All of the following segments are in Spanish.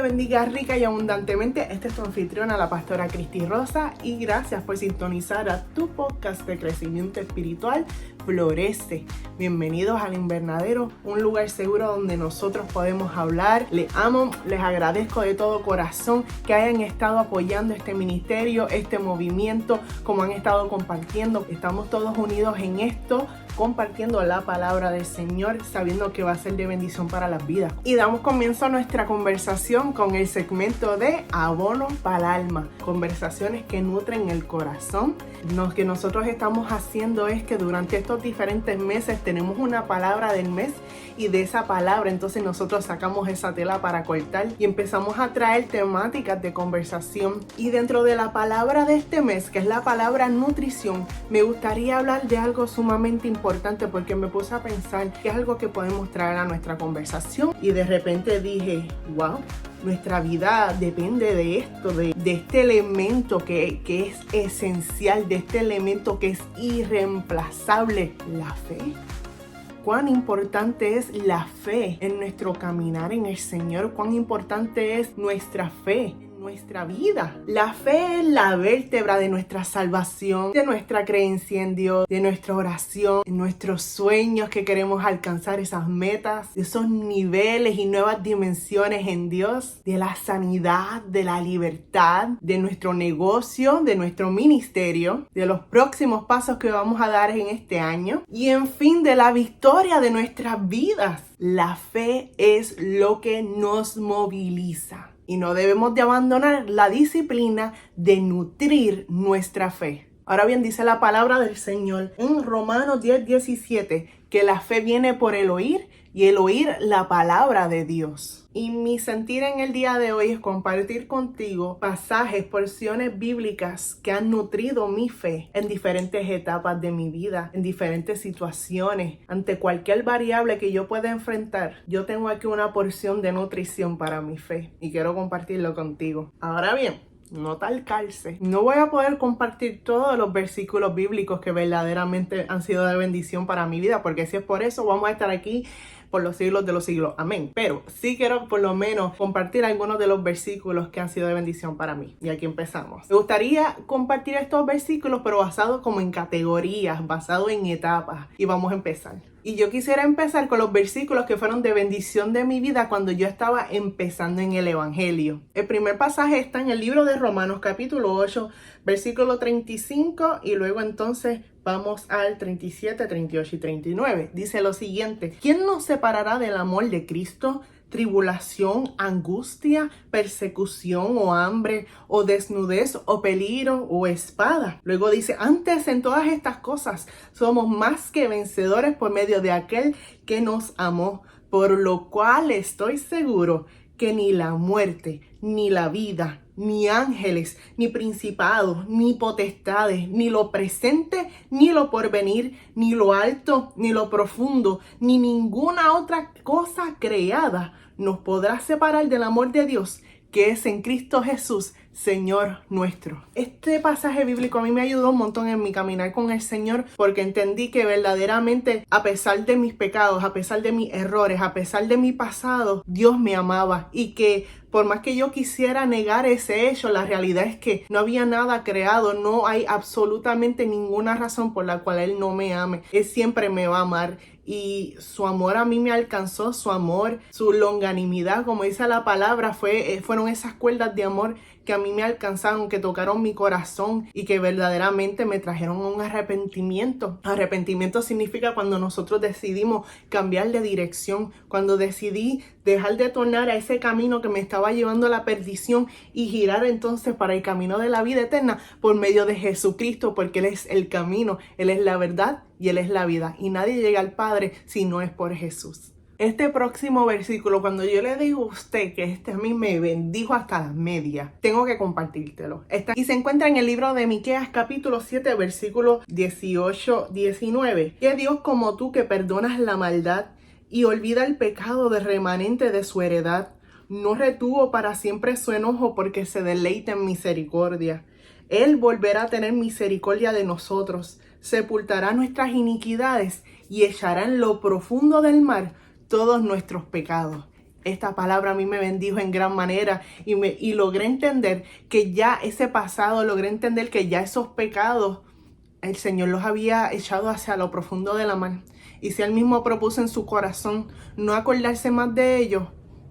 bendiga rica y abundantemente. Esta es tu anfitriona, la pastora Cristi Rosa, y gracias por sintonizar a tu podcast de crecimiento espiritual, Florece. Bienvenidos al Invernadero, un lugar seguro donde nosotros podemos hablar. Les amo, les agradezco de todo corazón que hayan estado apoyando este ministerio, este movimiento, como han estado compartiendo. Estamos todos unidos en esto, compartiendo la palabra del Señor, sabiendo que va a ser de bendición para las vidas. Y damos comienzo a nuestra conversación con el segmento de Abono para el Alma. Conversaciones que nutren el corazón. Lo que nosotros estamos haciendo es que durante estos diferentes meses tenemos una palabra del mes, y de esa palabra entonces nosotros sacamos esa tela para cortar y empezamos a traer temáticas de conversación. Y dentro de la palabra de este mes, que es la palabra nutrición, me gustaría hablar de algo sumamente importante, porque me puse a pensar que es algo que podemos traer a nuestra conversación, y de repente dije, wow, nuestra vida depende de esto, de este elemento que es esencial, de este elemento que es irreemplazable, la fe. Cuán importante es la fe en nuestro caminar en el Señor, cuán importante es nuestra fe en nuestra vida. La fe es la vértebra de nuestra salvación, de nuestra creencia en Dios, de nuestra oración, de nuestros sueños que queremos alcanzar, esas metas, de esos niveles y nuevas dimensiones en Dios, de la sanidad, de la libertad, de nuestro negocio, de nuestro ministerio, de los próximos pasos que vamos a dar en este año y en fin, de la victoria de nuestras vidas. La fe es lo que nos moviliza. Y no debemos de abandonar la disciplina de nutrir nuestra fe. Ahora bien, dice la palabra del Señor en Romanos 10:17 que la fe viene por el oír y el oír la palabra de Dios. Y mi sentir en el día de hoy es compartir contigo pasajes, porciones bíblicas que han nutrido mi fe en diferentes etapas de mi vida, en diferentes situaciones, ante cualquier variable que yo pueda enfrentar. Yo tengo aquí una porción de nutrición para mi fe y quiero compartirlo contigo. Ahora bien, no tal calce. No voy a poder compartir todos los versículos bíblicos que verdaderamente han sido de bendición para mi vida, porque si es por eso, vamos a estar aquí por los siglos de los siglos. Amén. Pero sí quiero por lo menos compartir algunos de los versículos que han sido de bendición para mí. Y aquí empezamos. Me gustaría compartir estos versículos, pero basados como en categorías, basados en etapas. Y vamos a empezar. Y yo quisiera empezar con los versículos que fueron de bendición de mi vida cuando yo estaba empezando en el Evangelio. El primer pasaje está en el libro de Romanos, capítulo 8, versículo 35, y luego entonces vamos al 37, 38 y 39. Dice lo siguiente: ¿Quién nos separará del amor de Cristo? Tribulación, angustia, persecución o hambre o desnudez o peligro o espada. Luego dice, antes en todas estas cosas somos más que vencedores por medio de aquel que nos amó, por lo cual estoy seguro que ni la muerte, ni la vida, ni ángeles, ni principados, ni potestades, ni lo presente, ni lo porvenir, ni lo alto, ni lo profundo, ni ninguna otra cosa creada nos podrá separar del amor de Dios que es en Cristo Jesús, Señor nuestro. Este pasaje bíblico a mí me ayudó un montón en mi caminar con el Señor, porque entendí que verdaderamente, a pesar de mis pecados, a pesar de mis errores, a pesar de mi pasado, Dios me amaba, y que por más que yo quisiera negar ese hecho, la realidad es que no había nada creado, no hay absolutamente ninguna razón por la cual Él no me ame. Él siempre me va a amar. Y su amor a mí me alcanzó, su amor, su longanimidad, como dice la palabra, fueron esas cuerdas de amor que a mí me alcanzaron, que tocaron mi corazón y que verdaderamente me trajeron un arrepentimiento. Arrepentimiento significa cuando nosotros decidimos cambiar de dirección, cuando decidí dejar de tornar a ese camino que me estaba llevando a la perdición y girar entonces para el camino de la vida eterna por medio de Jesucristo, porque Él es el camino, Él es la verdad y Él es la vida. Y nadie llega al Padre si no es por Jesús. Este próximo versículo, cuando yo le digo a usted que a mí me bendijo hasta las medias, tengo que compartírtelo. Y se encuentra en el libro de Miqueas, capítulo 7, versículo 18-19. Que Dios como tú, que perdonas la maldad y olvida el pecado del remanente de su heredad, no retuvo para siempre su enojo, porque se deleita en misericordia. Él volverá a tener misericordia de nosotros, sepultará nuestras iniquidades y echará en lo profundo del mar todos nuestros pecados. esta palabra a mí me bendijo en gran manera y logré entender que ya ese pasado, logré entender que ya esos pecados el Señor los había echado hacia lo profundo de la mar. Y si Él mismo propuso en su corazón no acordarse más de ellos,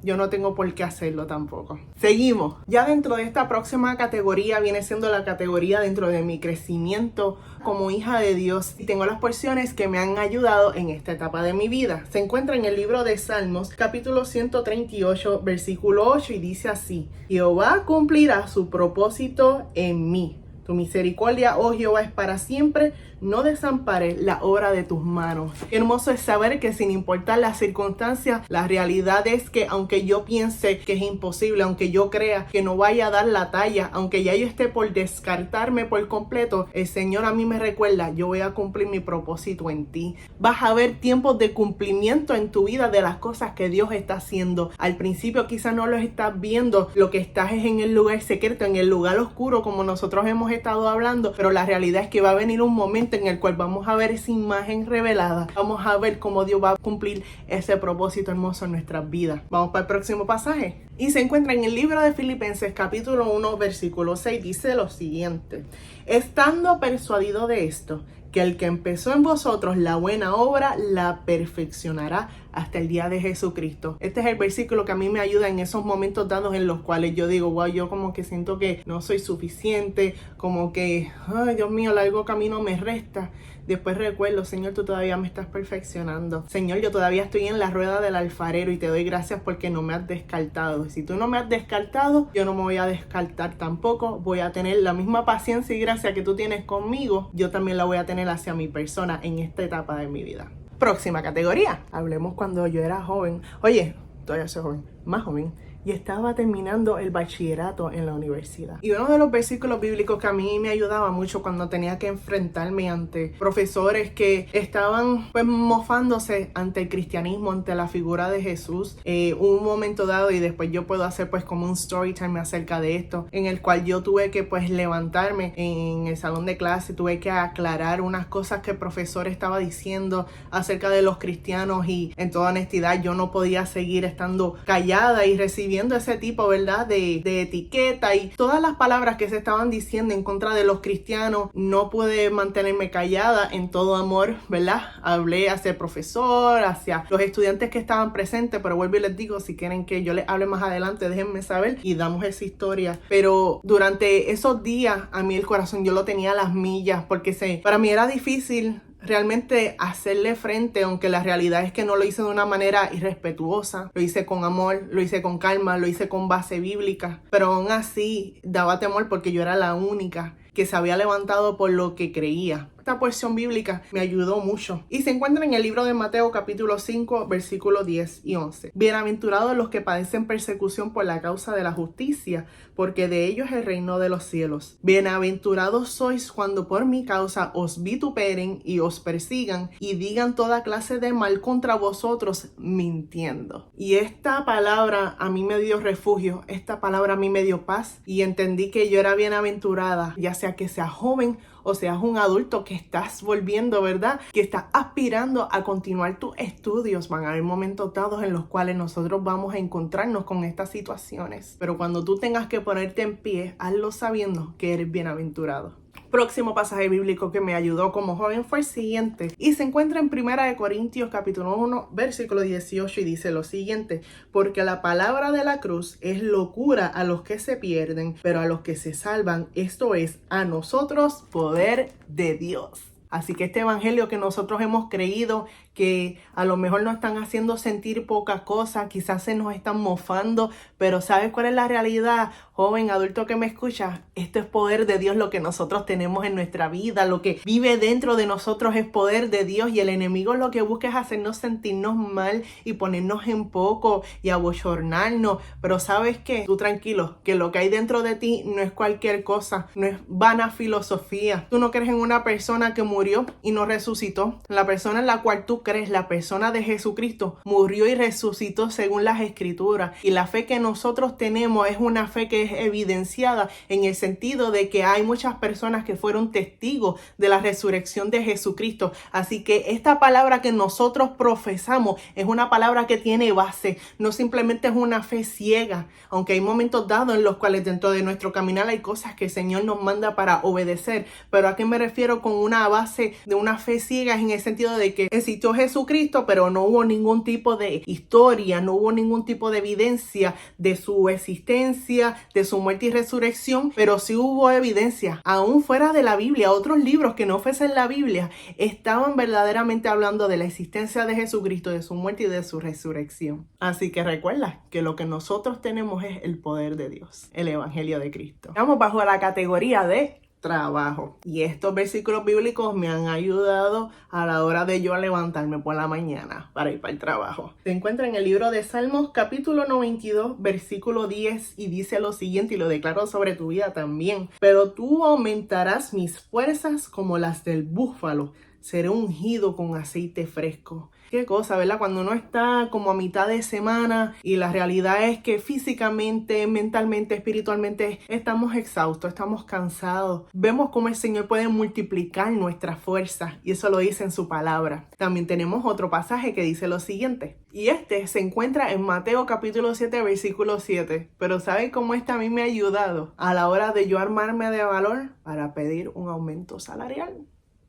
yo no tengo por qué hacerlo tampoco. Seguimos. Ya dentro de esta próxima categoría viene siendo la categoría dentro de mi crecimiento como hija de Dios. Y tengo las porciones que me han ayudado en esta etapa de mi vida. Se encuentra en el libro de Salmos, capítulo 138, versículo 8, y dice así: Jehová cumplirá su propósito en mí. Tu misericordia, oh Jehová, es para siempre. No desampares la obra de tus manos. Qué hermoso es saber que sin importar las circunstancias, la realidad es que aunque yo piense que es imposible, aunque yo crea que no vaya a dar la talla, aunque ya yo esté por descartarme por completo, el Señor a mí me recuerda: yo voy a cumplir mi propósito en ti. Vas a ver tiempos de cumplimiento en tu vida de las cosas que Dios está haciendo. Al principio quizás no los estás viendo, lo que estás es en el lugar secreto, en el lugar oscuro, como nosotros hemos estado hablando, pero la realidad es que va a venir un momento en el cual vamos a ver esa imagen revelada. Vamos a ver cómo Dios va a cumplir ese propósito hermoso en nuestras vidas. Vamos para el próximo pasaje. Y se encuentra en el libro de Filipenses, capítulo 1, versículo 6. Dice lo siguiente: estando persuadido de esto, que el que empezó en vosotros la buena obra la perfeccionará hasta el día de Jesucristo. Este es el versículo que a mí me ayuda en esos momentos dados en los cuales yo digo: wow, yo como que siento que no soy suficiente, como que, ay Dios mío, largo camino me resta. Después recuerdo: Señor, tú todavía me estás perfeccionando. Señor, yo todavía estoy en la rueda del alfarero y te doy gracias porque no me has descartado. Y si tú no me has descartado, yo no me voy a descartar tampoco. Voy a tener la misma paciencia y gracia que tú tienes conmigo. Yo también la voy a tener hacia mi persona en esta etapa de mi vida. Próxima categoría. Hablemos cuando yo era joven. Oye, todavía soy joven, más joven. Y estaba terminando el bachillerato en la universidad. Y uno de los versículos bíblicos que a mí me ayudaba mucho cuando tenía que enfrentarme ante profesores que estaban pues mofándose ante el cristianismo, ante la figura de Jesús, un momento dado, y después yo puedo hacer pues como un story time acerca de esto, en el cual yo tuve que pues levantarme en el salón de clase, tuve que aclarar unas cosas que el profesor estaba diciendo acerca de los cristianos, y en toda honestidad yo no podía seguir estando callada y recibiendo ese tipo, ¿verdad?, de etiqueta y todas las palabras que se estaban diciendo en contra de los cristianos. No pude mantenerme callada. En todo amor, ¿verdad?, hablé hacia el profesor, hacia los estudiantes que estaban presentes, pero vuelvo y les digo, si quieren que yo les hable más adelante, déjenme saber y damos esa historia. Pero durante esos días a mí el corazón yo lo tenía a las millas, porque para mí era difícil realmente hacerle frente, aunque la realidad es que no lo hice de una manera irrespetuosa, lo hice con amor, lo hice con calma, lo hice con base bíblica, pero aún así daba temor porque yo era la única que se había levantado por lo que creía. Esta porción bíblica me ayudó mucho y se encuentra en el libro de Mateo capítulo 5 versículos 10 y 11. Bienaventurados los que padecen persecución por la causa de la justicia, porque de ellos es el reino de los cielos. Bienaventurados sois cuando por mi causa os vituperen y os persigan y digan toda clase de mal contra vosotros mintiendo. Y esta palabra a mí me dio refugio, esta palabra a mí me dio paz y entendí que yo era bienaventurada, ya sea que seas joven o seas un adulto que estás volviendo, ¿verdad?, que estás aspirando a continuar tus estudios. Van a haber momentos dados en los cuales nosotros vamos a encontrarnos con estas situaciones. Pero cuando tú tengas que ponerte en pie, hazlo sabiendo que eres bienaventurado. Próximo pasaje bíblico que me ayudó como joven fue el siguiente, y se encuentra en 1 Corintios capítulo 1 versículo 18, y dice lo siguiente: porque la palabra de la cruz es locura a los que se pierden, pero a los que se salvan, esto es, a nosotros, poder de Dios. Así que este evangelio que nosotros hemos creído, que a lo mejor nos están haciendo sentir poca cosa, quizás se nos están mofando, pero ¿sabes cuál es la realidad, joven, adulto que me escuchas? Esto es poder de Dios, lo que nosotros tenemos en nuestra vida, lo que vive dentro de nosotros es poder de Dios, y el enemigo lo que busca es hacernos sentirnos mal y ponernos en poco y abochornarnos. Pero ¿sabes qué? Tú tranquilo, que lo que hay dentro de ti no es cualquier cosa, no es vana filosofía. Tú no crees en una persona que murió murió y no resucitó. La persona en la cual tú crees, la persona de Jesucristo, murió y resucitó según las Escrituras. Y la fe que nosotros tenemos es una fe que es evidenciada en el sentido de que hay muchas personas que fueron testigos de la resurrección de Jesucristo. Así que esta palabra que nosotros profesamos es una palabra que tiene base, no simplemente es una fe ciega, aunque hay momentos dados en los cuales dentro de nuestro caminar hay cosas que el Señor nos manda para obedecer. Pero ¿a qué me refiero con una base de una fe ciega? Es en el sentido de que existió Jesucristo, pero no hubo ningún tipo de historia, no hubo ningún tipo de evidencia de su existencia, de su muerte y resurrección, pero sí hubo evidencia, aún fuera de la Biblia. Otros libros que no fuesen la Biblia estaban verdaderamente hablando de la existencia de Jesucristo, de su muerte y de su resurrección. Así que recuerda que lo que nosotros tenemos es el poder de Dios, el Evangelio de Cristo. Estamos bajo la categoría de trabajo. Y estos versículos bíblicos me han ayudado a la hora de yo levantarme por la mañana para ir para el trabajo. Se encuentra en el libro de Salmos, capítulo 92, versículo 10, y dice lo siguiente, y lo declaro sobre tu vida también. Pero tú aumentarás mis fuerzas como las del búfalo. Seré ungido con aceite fresco. Qué cosa, ¿verdad? Cuando uno está como a mitad de semana y la realidad es que físicamente, mentalmente, espiritualmente estamos exhaustos, estamos cansados. Vemos cómo el Señor puede multiplicar nuestras fuerzas y eso lo dice en su palabra. También tenemos otro pasaje que dice lo siguiente. Y este se encuentra en Mateo capítulo 7, versículo 7. Pero ¿sabe cómo a mí me ha ayudado a la hora de yo armarme de valor para pedir un aumento salarial?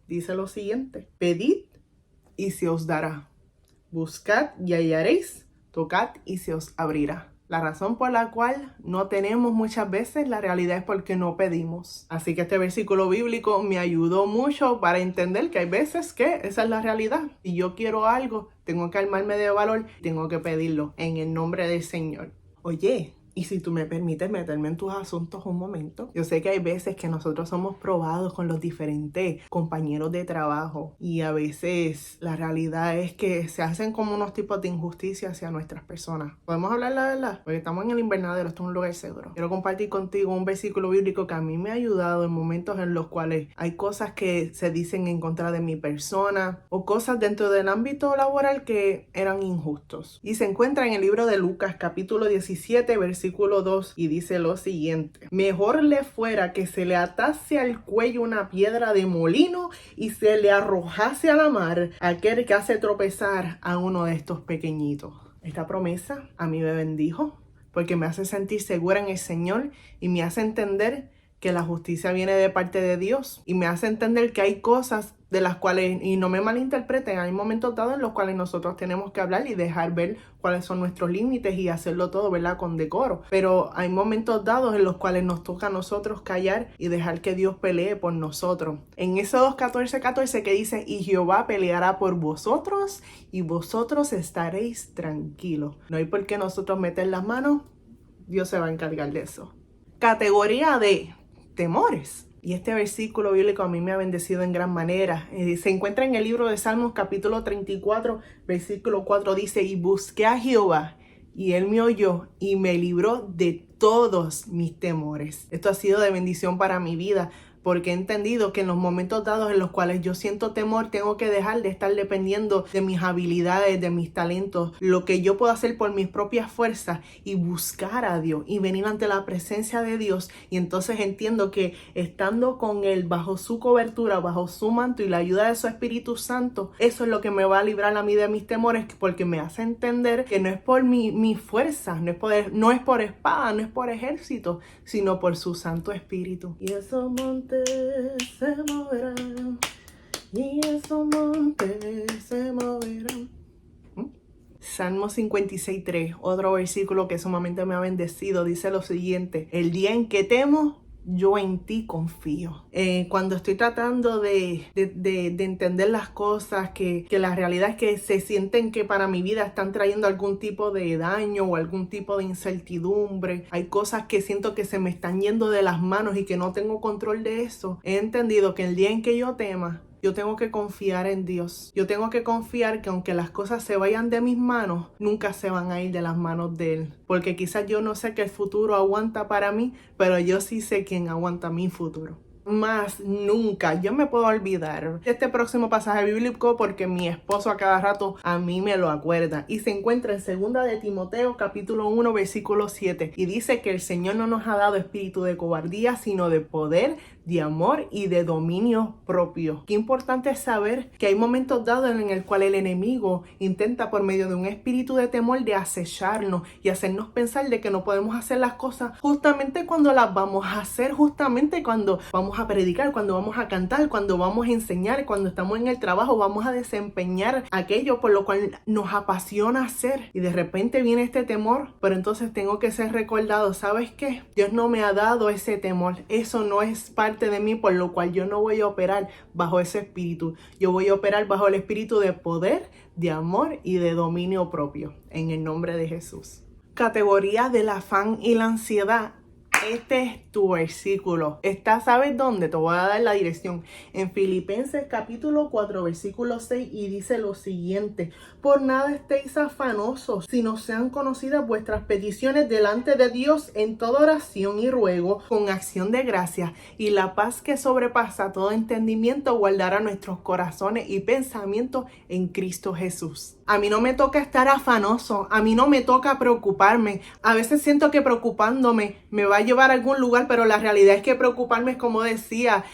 Dice lo siguiente: pedid y se os dará. Buscad y hallaréis, tocad y se os abrirá. La razón por la cual no tenemos muchas veces la realidad es porque no pedimos. Así que este versículo bíblico me ayudó mucho para entender que hay veces que esa es la realidad. Si yo quiero algo, tengo que armarme de valor, tengo que pedirlo en el nombre del Señor. Oye, y si tú me permites meterme en tus asuntos un momento, yo sé que hay veces que nosotros somos probados con los diferentes compañeros de trabajo y a veces la realidad es que se hacen como unos tipos de injusticia hacia nuestras personas. ¿Podemos hablar la verdad? Porque estamos en el invernadero, esto es un lugar seguro. Quiero compartir contigo un versículo bíblico que a mí me ha ayudado en momentos en los cuales hay cosas que se dicen en contra de mi persona o cosas dentro del ámbito laboral que eran injustos. Y se encuentra en el libro de Lucas, capítulo 17, versículo 2, y dice lo siguiente: mejor le fuera que se le atase al cuello una piedra de molino y se le arrojase a la mar aquel que hace tropezar a uno de estos pequeñitos. Esta promesa a mí me bendijo porque me hace sentir segura en el Señor y me hace entender que la justicia viene de parte de Dios y me hace entender que hay cosas de las cuales, y no me malinterpreten, hay momentos dados en los cuales nosotros tenemos que hablar y dejar ver cuáles son nuestros límites y hacerlo todo, ¿verdad?, con decoro. Pero hay momentos dados en los cuales nos toca a nosotros callar y dejar que Dios pelee por nosotros. En Éxodo 14:14 que dice: y Jehová peleará por vosotros y vosotros estaréis tranquilos. No hay por qué nosotros meter las manos, Dios se va a encargar de eso. Categoría de temores. Y este versículo bíblico a mí me ha bendecido en gran manera. Se encuentra en el libro de Salmos capítulo 34, versículo 4. Dice: y busqué a Jehová, y él me oyó y me libró de todos mis temores. Esto ha sido de bendición para mi vida, porque he entendido que en los momentos dados en los cuales yo siento temor, tengo que dejar de estar dependiendo de mis habilidades, de mis talentos, lo que yo puedo hacer por mis propias fuerzas y buscar a Dios y venir ante la presencia de Dios. Y entonces entiendo que estando con Él bajo su cobertura, bajo su manto y la ayuda de su Espíritu Santo, eso es lo que me va a librar a mí de mis temores, porque me hace entender que no es por mi fuerza, no es por espada, no es por ejército, sino por su Santo Espíritu. Y esos montes se moverán, y esos montes se moverán. Salmo 56:3, otro versículo que sumamente me ha bendecido, dice lo siguiente: el día en que temo, yo en ti confío. Cuando estoy tratando de entender las cosas, que la realidad es que se sienten que para mi vida están trayendo algún tipo de daño o algún tipo de incertidumbre, hay cosas que siento que se me están yendo de las manos y que no tengo control de eso, he entendido que el día en que yo tema, yo tengo que confiar en Dios. Yo tengo que confiar que aunque las cosas se vayan de mis manos, nunca se van a ir de las manos de Él. Porque quizás yo no sé que el futuro aguanta para mí, pero yo sí sé quién aguanta mi futuro. Más nunca yo me puedo olvidar de este próximo pasaje bíblico porque mi esposo a cada rato a mí me lo acuerda. Y se encuentra en 2 de Timoteo capítulo 1 versículo 7. Y dice que el Señor no nos ha dado espíritu de cobardía, sino de poder, de amor y de dominio propio. Qué importante es saber que hay momentos dados en el cual el enemigo intenta por medio de un espíritu de temor de acecharnos y hacernos pensar de que no podemos hacer las cosas justamente cuando las vamos a hacer, justamente cuando vamos a predicar, cuando vamos a cantar, cuando vamos a enseñar, cuando estamos en el trabajo, vamos a desempeñar aquello por lo cual nos apasiona hacer. Y de repente viene este temor, pero entonces tengo que ser recordado, ¿sabes qué? Dios no me ha dado ese temor, eso no es parte de mí, por lo cual yo no voy a operar bajo ese espíritu. Yo voy a operar bajo el espíritu de poder, de amor y de dominio propio, en el nombre de Jesús. Categoría del afán y la ansiedad. Este es tu versículo. ¿Sabes dónde? Te voy a dar la dirección. En Filipenses capítulo 4 versículo 6 y dice lo siguiente: por nada estéis afanosos, sino sean conocidas vuestras peticiones delante de Dios en toda oración y ruego con acción de gracias, y la paz que sobrepasa todo entendimiento guardará nuestros corazones y pensamientos en Cristo Jesús. A mí no me toca estar afanoso, a mí no me toca preocuparme. A veces siento que preocupándome me va a llevar a algún lugar, pero la realidad es que preocuparme es como decía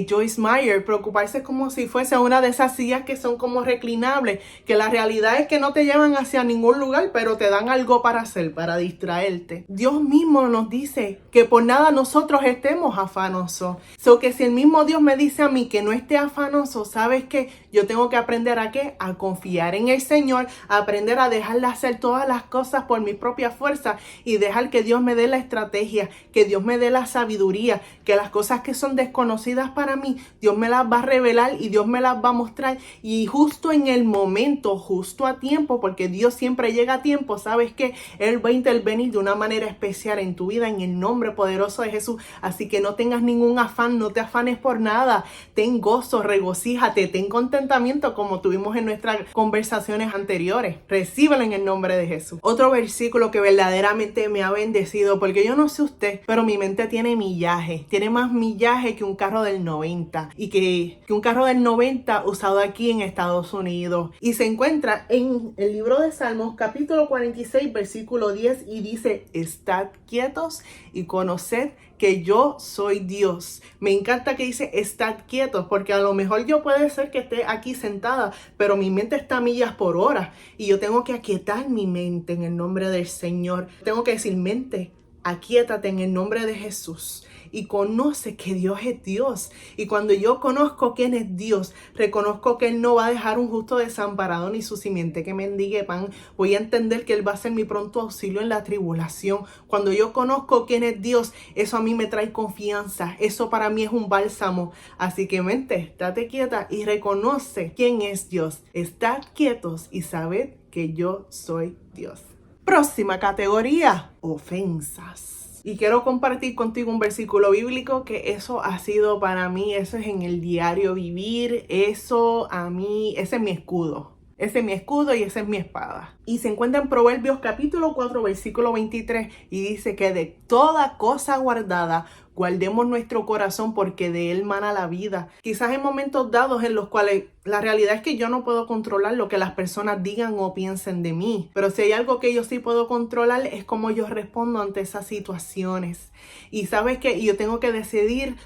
Joyce Meyer, preocuparse es como si fuese una de esas sillas que son como reclinables, que la realidad es que no te llevan hacia ningún lugar, pero te dan algo para hacer, para distraerte. Dios mismo nos dice que por nada nosotros estemos afanosos. Que si el mismo Dios me dice a mí que no esté afanoso, ¿sabes qué? Yo tengo que aprender ¿a qué? A confiar en el Señor, a aprender a dejar de hacer todas las cosas por mi propia fuerza y dejar que Dios me dé la estrategia, que Dios me dé la sabiduría, que las cosas que son desconocidas para mí, Dios me las va a revelar y Dios me las va a mostrar. Y justo en el momento, justo a tiempo, porque Dios siempre llega a tiempo, ¿sabes qué? Él va a intervenir de una manera especial en tu vida en el nombre poderoso de Jesús. Así que no tengas ningún afán, no te afanes por nada. Ten gozo, regocíjate, ten contentamiento como tuvimos en nuestras conversaciones anteriores. Recíbelo en el nombre de Jesús. Otro versículo que verdaderamente me ha bendecido, porque yo no sé usted, pero mi mente tiene millaje, tiene más millaje que un carro del 90 y que un carro del 90 usado aquí en Estados Unidos. Y se encuentra en el libro de Salmos capítulo 46 versículo 10 y dice: estad quietos y conoced que yo soy Dios. Me encanta que dice estad quietos, porque a lo mejor yo puede ser que esté aquí sentada, pero mi mente está a millas por hora y yo tengo que aquietar mi mente en el nombre del Señor. Tengo que decir: mente, aquíétate en el nombre de Jesús y conoce que Dios es Dios. Y cuando yo conozco quién es Dios, reconozco que Él no va a dejar un justo desamparado ni su simiente que mendigue pan. Voy a entender que Él va a ser mi pronto auxilio en la tribulación. Cuando yo conozco quién es Dios, eso a mí me trae confianza. Eso para mí es un bálsamo. Así que mente, estate quieta y reconoce quién es Dios. Estad quietos y sabed que yo soy Dios. Próxima categoría: ofensas. Y quiero compartir contigo un versículo bíblico que eso ha sido para mí, eso es en el diario vivir, eso a mí, ese es mi escudo. Ese es mi escudo y esa es mi espada. Y se encuentra en Proverbios capítulo 4 versículo 23 y dice que de toda cosa guardada guardemos nuestro corazón porque de él mana la vida. Quizás hay momentos dados en los cuales la realidad es que yo no puedo controlar lo que las personas digan o piensen de mí. Pero si hay algo que yo sí puedo controlar es cómo yo respondo ante esas situaciones. Y sabes que yo tengo que decidir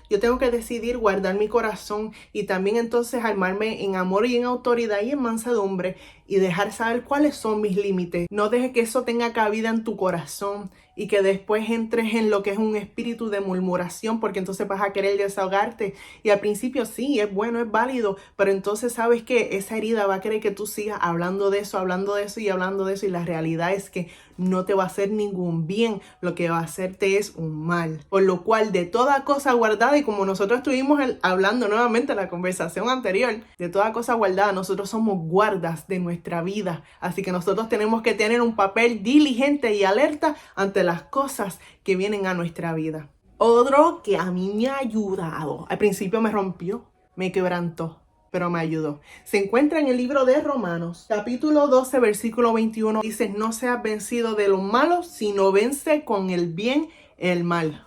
guardar mi corazón y también entonces armarme en amor y en autoridad y en mansedumbre y dejar saber cuáles son mis límites. No dejes que eso tenga cabida en tu corazón y que después entres en lo que es un espíritu de murmuración, porque entonces vas a querer desahogarte. Y al principio sí, es bueno, es válido, pero entonces sabes que esa herida va a querer que tú sigas hablando de eso y la realidad es que no te va a hacer ningún bien, lo que va a hacerte es un mal. Por lo cual, de toda cosa guardada, y como nosotros estuvimos hablando nuevamente en la conversación anterior, de toda cosa guardada, nosotros somos guardas de nuestra vida. Así que nosotros tenemos que tener un papel diligente y alerta ante las cosas que vienen a nuestra vida. Otro que a mí me ha ayudado, al principio me rompió, me quebrantó, pero me ayudó. Se encuentra en el libro de Romanos, capítulo 12, versículo 21. Dice: no seas vencido de lo malo, sino vence con el bien el mal.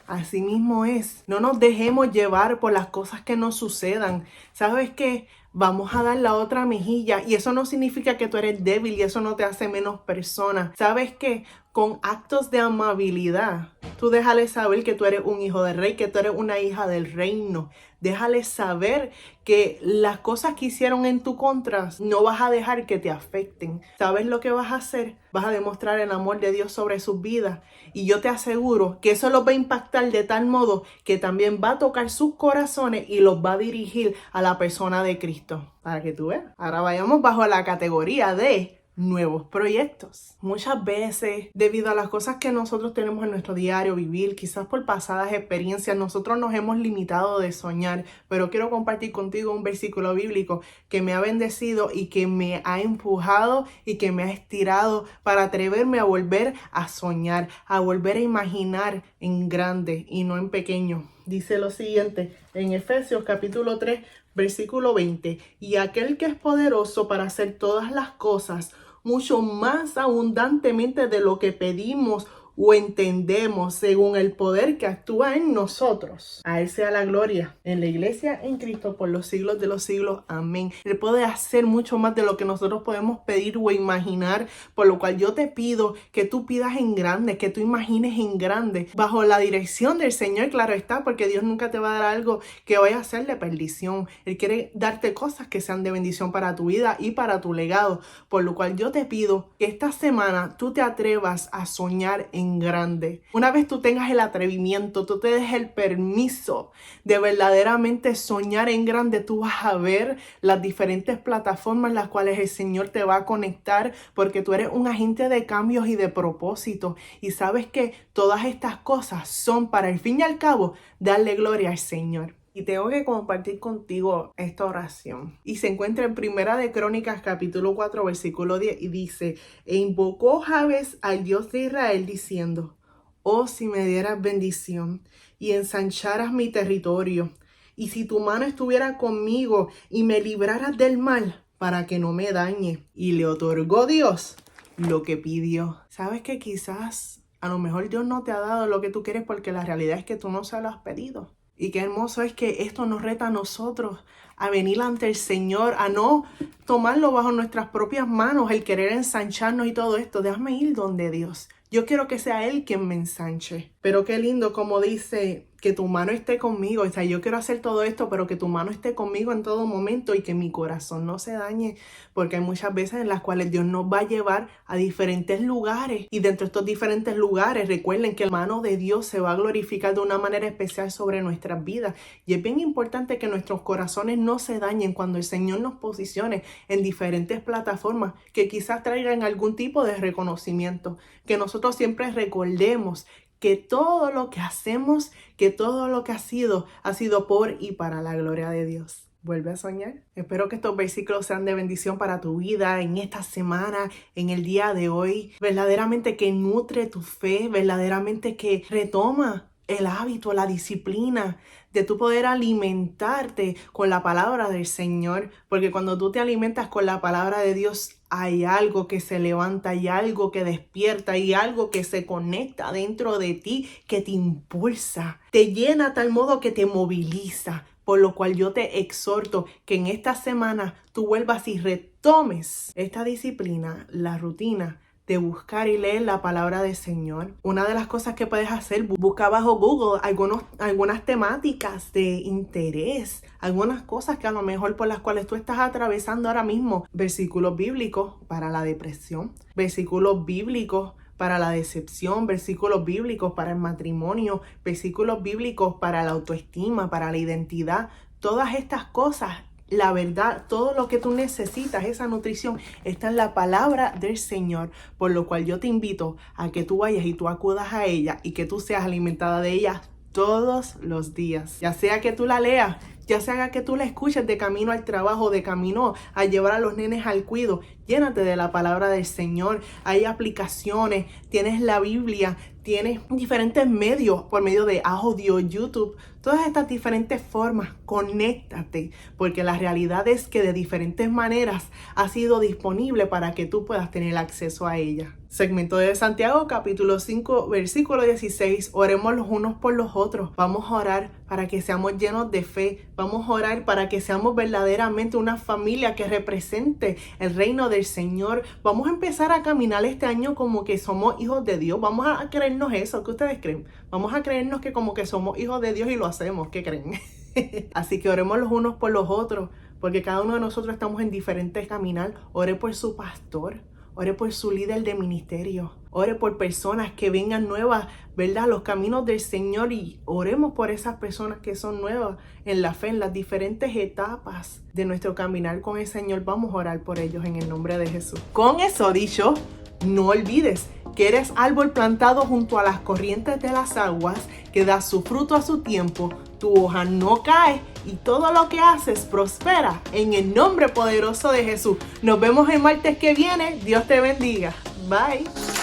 Así mismo es. No nos dejemos llevar por las cosas que nos sucedan. ¿Sabes qué? Vamos a dar la otra mejilla y eso no significa que tú eres débil y eso no te hace menos persona. ¿Sabes qué? Con actos de amabilidad, tú déjale saber que tú eres un hijo del rey, que tú eres una hija del reino. Déjale saber que las cosas que hicieron en tu contra no vas a dejar que te afecten. ¿Sabes lo que vas a hacer? Vas a demostrar el amor de Dios sobre sus vidas. Y yo te aseguro que eso los va a impactar de tal modo que también va a tocar sus corazones y los va a dirigir a la persona de Cristo. Para que tú veas. Ahora vayamos bajo la categoría de nuevos proyectos. Muchas veces, debido a las cosas que nosotros tenemos en nuestro diario vivir, quizás por pasadas experiencias, nosotros nos hemos limitado de soñar, pero quiero compartir contigo un versículo bíblico que me ha bendecido y que me ha empujado y que me ha estirado para atreverme a volver a soñar, a volver a imaginar en grande y no en pequeño. Dice lo siguiente en Efesios capítulo 3, versículo 20, y aquel que es poderoso para hacer todas las cosas mucho más abundantemente de lo que pedimos o entendemos, según el poder que actúa en nosotros. A Él sea la gloria en la iglesia, en Cristo, por los siglos de los siglos. Amén. Él puede hacer mucho más de lo que nosotros podemos pedir o imaginar, por lo cual yo te pido que tú pidas en grande, que tú imagines en grande, bajo la dirección del Señor, claro está, porque Dios nunca te va a dar algo que vaya a ser de perdición. Él quiere darte cosas que sean de bendición para tu vida y para tu legado, por lo cual yo te pido que esta semana tú te atrevas a soñar en grande. Una vez tú tengas el atrevimiento, tú te des el permiso de verdaderamente soñar en grande, tú vas a ver las diferentes plataformas en las cuales el Señor te va a conectar, porque tú eres un agente de cambios y de propósito, y sabes que todas estas cosas son para, al fin y al cabo, darle gloria al Señor. Y tengo que compartir contigo esta oración. Y se encuentra en Primera de Crónicas, capítulo 4, versículo 10. Y dice, e invocó Jabes al Dios de Israel diciendo, oh, si me dieras bendición y ensancharas mi territorio. Y si tu mano estuviera conmigo y me libraras del mal para que no me dañe. Y le otorgó Dios lo que pidió. ¿Sabes que quizás a lo mejor Dios no te ha dado lo que tú quieres porque la realidad es que tú no se lo has pedido? Y qué hermoso es que esto nos reta a nosotros a venir ante el Señor, a no tomarlo bajo nuestras propias manos, el querer ensancharnos y todo esto. Déjame ir donde Dios. Yo quiero que sea Él quien me ensanche. Pero qué lindo como dice, que tu mano esté conmigo. O sea, yo quiero hacer todo esto, pero que tu mano esté conmigo en todo momento y que mi corazón no se dañe. Porque hay muchas veces en las cuales Dios nos va a llevar a diferentes lugares. Y dentro de estos diferentes lugares, recuerden que la mano de Dios se va a glorificar de una manera especial sobre nuestras vidas. Y es bien importante que nuestros corazones no se dañen cuando el Señor nos posicione en diferentes plataformas que quizás traigan algún tipo de reconocimiento. Que nosotros siempre recordemos que todo lo que hacemos, que todo lo que ha sido por y para la gloria de Dios. Vuelve a soñar. Espero que estos versículos sean de bendición para tu vida en esta semana, en el día de hoy. Verdaderamente que nutre tu fe, verdaderamente que retoma el hábito, la disciplina de tú poder alimentarte con la palabra del Señor, porque cuando tú te alimentas con la palabra de Dios, hay algo que se levanta, hay algo que despierta, hay algo que se conecta dentro de ti, que te impulsa, te llena a tal modo que te moviliza. Por lo cual yo te exhorto que en esta semana tú vuelvas y retomes esta disciplina, la rutina de buscar y leer la palabra del Señor. Una de las cosas que puedes hacer, busca bajo Google algunas temáticas de interés, algunas cosas que a lo mejor por las cuales tú estás atravesando ahora mismo. Versículos bíblicos para la depresión, versículos bíblicos para la decepción, versículos bíblicos para el matrimonio, versículos bíblicos para la autoestima, para la identidad. Todas estas cosas, la verdad, todo lo que tú necesitas, esa nutrición, está en la palabra del Señor, por lo cual yo te invito a que tú vayas y tú acudas a ella y que tú seas alimentada de ella todos los días. Ya sea que tú la leas, ya sea que tú la escuches de camino al trabajo, de camino a llevar a los nenes al cuido, Llénate de la palabra del Señor. Hay aplicaciones, tienes la Biblia, tienes diferentes medios por medio de audio, YouTube, todas estas diferentes formas. Conéctate, porque la realidad es que de diferentes maneras ha sido disponible para que tú puedas tener acceso a ella. Segmento de Santiago, capítulo 5, versículo 16. Oremos los unos por los otros. Vamos a orar para que seamos llenos de fe. Vamos a orar para que seamos verdaderamente una familia que represente el reino del Señor. Vamos a empezar a caminar este año como que somos hijos de Dios. Vamos a creernos eso. ¿Qué ustedes creen? Vamos a creernos que como que somos hijos de Dios y lo hacemos. ¿Qué creen? Así que oremos los unos por los otros, porque cada uno de nosotros estamos en diferentes caminar. Ore por su pastor. Ore por su líder de ministerio. Ore por personas que vengan nuevas, ¿verdad? Los caminos del Señor, y oremos por esas personas que son nuevas en la fe, en las diferentes etapas de nuestro caminar con el Señor. Vamos a orar por ellos en el nombre de Jesús. Con eso dicho, no olvides que eres árbol plantado junto a las corrientes de las aguas, que da su fruto a su tiempo, tu hoja no cae y todo lo que haces prospera en el nombre poderoso de Jesús. Nos vemos el martes que viene. Dios te bendiga. Bye.